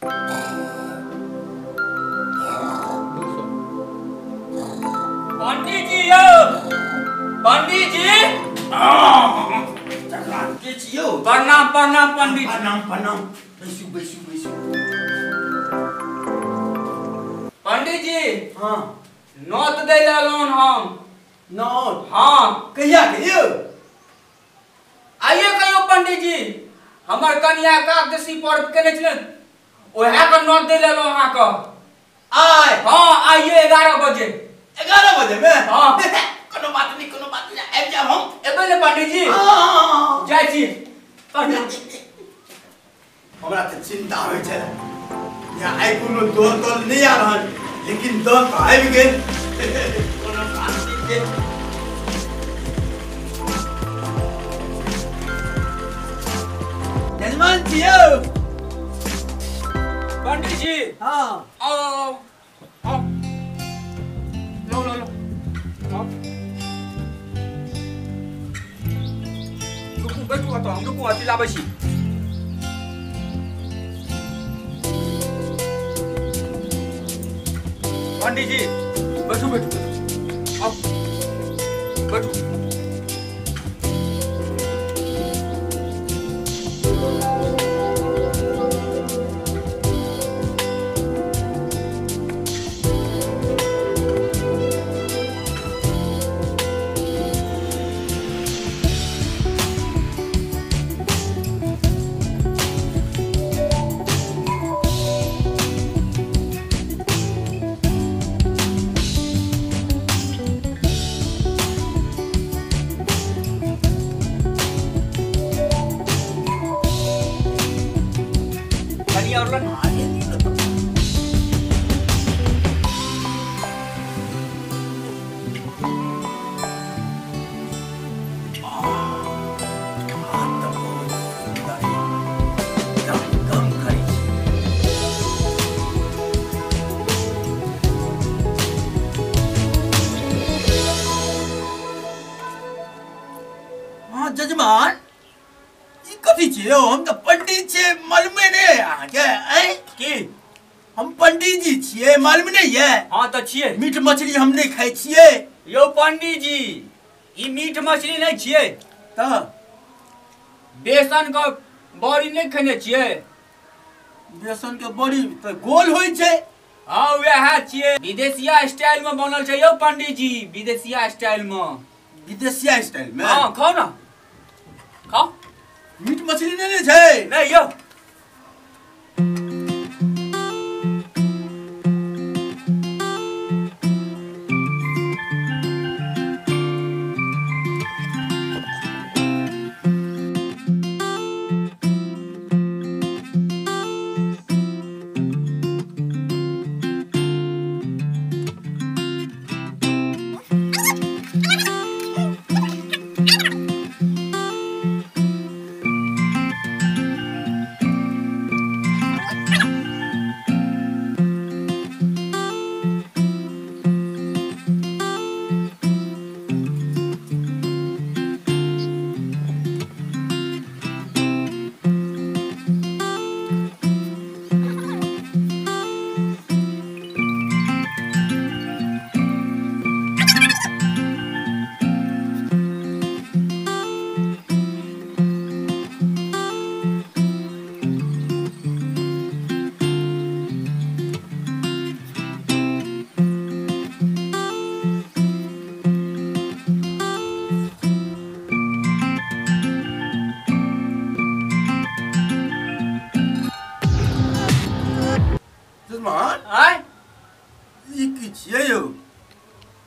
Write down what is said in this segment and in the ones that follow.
पंडित जी यो, पंडित जी। के छियो? प्रणाम प्रणाम पंडित। प्रणाम प्रणाम। बैसू बैसू बैसू। पंडित जी। हाँ। नोत दे लालोन हम। नोत? हाँ। कहिया के यो? आइए कहियो पंडित जी। हमर कन्या एकादशी पर्व केने छलन। ओहे के नोत दे लालो अहाँ का। आय? हाँ आइए 11 बजे। 11 बजे में? हाँ। कोनो बात नहीं आबि जाब हम। एबै ने पंडित जी? हाँ। जाइ छी। हमरा त चिंता होइ छै। या आइ कोनो दल नहीं आ रहल, लेकिन दल तो आबि गेल। कोनो बात नहीं छै। जजमान छियो? पंडित जी। हाँ। आओ आओ। लो लो लो। आओ। रुकू बैठू तो हम रुकू अथी लाबै छी। पंडित जी बैठू बैठू। आओ बैठू। जजमान ई कथी छियो? हम तो पंडित छियै, मालूमे नहीं अहाँके? की हम पंडित जी छियै, मालूम नहीं है? हाँ तो छियै। मीट मछली हम नहीं खाई छियै। यो पंडित जी ई मीट मछली नहीं छियै तो बेसन का बड़ी नहीं खेने छियै? बेसन के बड़ी तो गोल होइ छै। हाँ वह छियै, विदेशिया स्टाइल में बनल छै यो पंडित जी, विदेशिया स्टाइल में। विदेशिया स्टाइल में? हाँ खाओ ना खाओ। मीट मछली नहीं छै? नहीं यो।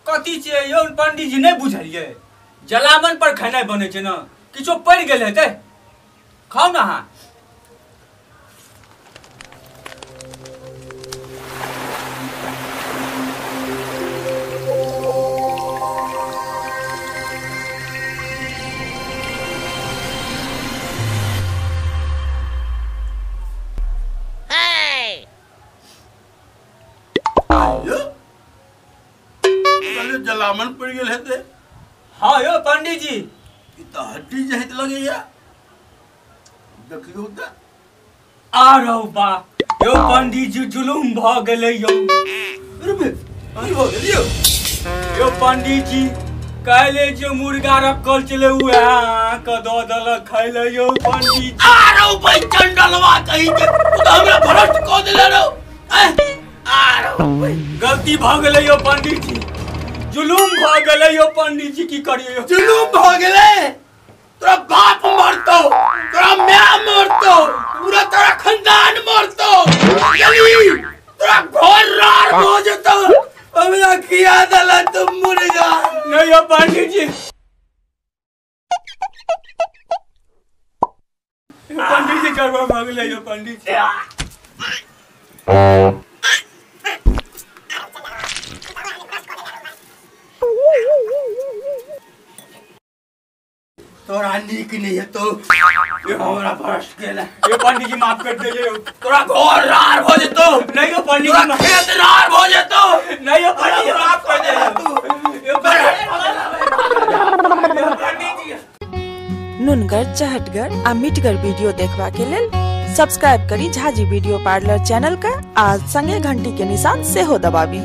कथी छियै यौ पंडित जी नहीं बुझलियै? जलावन पर खेनाइ बनै छै न, किछो पड़ गेल हेतै। खाओ ना अहाँ। जलावन पड़ गेल हेतै। हाँ यो पंडित जी ई त हड्डी जहित लगैया। देखियो त आ रहू बा यो पंडित जी जुलुम भ गेलै यो। यो पंडित जी काले जो मुर्गा रखल चले हुए क द दल खाइले यो पंडित जी। आरो भाई चंडलवा कहि के तू तो हमरा भ्रष्ट क देले रो। आरो भाई गलती भ गेलै यो पंडित जी, जुलुम भ गेलै यो पंडित जी, की करियो? जुलुम भ गेलै, तोरा बाप मरतो, तोरा मां मरतो, पूरा तोरा खानदान मरतो, चली तोरा घर रार हो जतो। हमरा किया दला तुम मुर्गा। नहीं यो पंडित जी, पंडित जी करवा भाग ले यो पंडित जी। तोरा नीक नहीं है तो ये हमरा भ्रष्ट केला। ये पंडित जी माफ कर दीजिए। तोरा घर रार हो जतो। नहीं यो पंडित तोरा जी, खेत रार हो जतो। नहीं यो पंडित जी माफ कर दीजिए। यो पंडित जी नुनगर, चहटगर आ मीठगर वीडियो देखबा के लेल सब्सक्राइब करी झाजी वीडियो पार्लर चैनल का आ संगे घंटी के निशान से हो दबाबी।